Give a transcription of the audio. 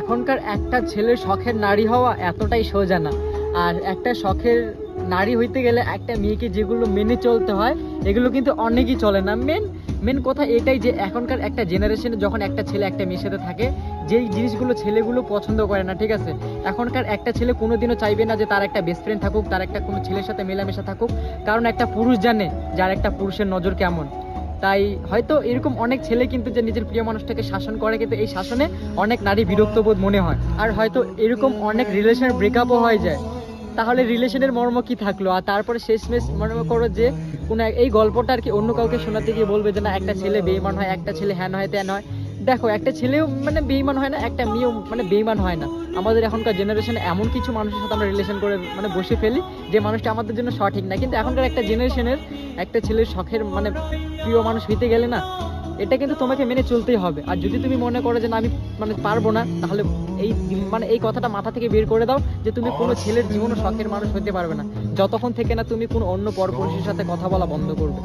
এখনকার একটা ছেলের শখের নারী হওয়া এতটাই সোজা না। আর একটা শখের নারী হইতে গেলে একটা মেয়েকে যেগুলো মেনে চলতে হয় এগুলো কিন্তু অনেকই চলে না। মেন কথা এটাই যে এখনকার একটা জেনারেশনে যখন একটা ছেলে একটা মেয়ের সাথে থাকে, যেই জিনিসগুলো ছেলেগুলো পছন্দ করে না, ঠিক আছে, এখনকার একটা ছেলে কোনোদিনও চাইবে না যে তার একটা বেস্ট ফ্রেন্ড থাকুক, তার একটা কোনো ছেলের সাথে মেলামেশা থাকুক, কারণ একটা পুরুষ জানে যার একটা পুরুষের নজর কেমন। তাই হয়তো এরকম অনেক ছেলে কিন্তু যে নিজের প্রিয় মানুষটাকে শাসন করে, কিন্তু এই শাসনে অনেক নারী বিরক্ত বোধ মনে হয়। আর হয়তো এরকম অনেক রিলেশন ব্রেকআপও হয়ে যায়। তাহলে রিলেশনের মর্ম কি থাকলো? আর তারপরে শেষমেশ মনে করো যে কোনো এই গল্পটা আর কি অন্য কাউকে শোনাতে গিয়ে বলবে যে না একটা ছেলে বেঈমান হয়, একটা ছেলে হ্যান হয় ত্যান হয়। দেখো, একটা ছেলেও মানে বেঈমান হয় না, একটা মেয়েও মানে বেঈমান হয় না। আমাদের এখনকার জেনারেশনে এমন কিছু মানুষের সাথে আমরা রিলেশন করে মানে বসে ফেলি যে মানুষটা আমাদের জন্য সঠিক না। কিন্তু এখনকার একটা জেনারেশনের একটা ছেলের শখের মানে প্রিয় মানুষ হইতে গেলে না, এটা কিন্তু তোমাকে মেনে চলতেই হবে। আর যদি তুমি মনে করো যে না আমি মানে পারবো না, তাহলে এই মানে এই কথাটা মাথা থেকে বের করে দাও যে তুমি কোনো ছেলের জীবনও শখের মানুষ হতে পারবে না, যতক্ষণ থেকে না তুমি কোনো অন্য পরপুরুষের সাথে কথা বলা বন্ধ করবে।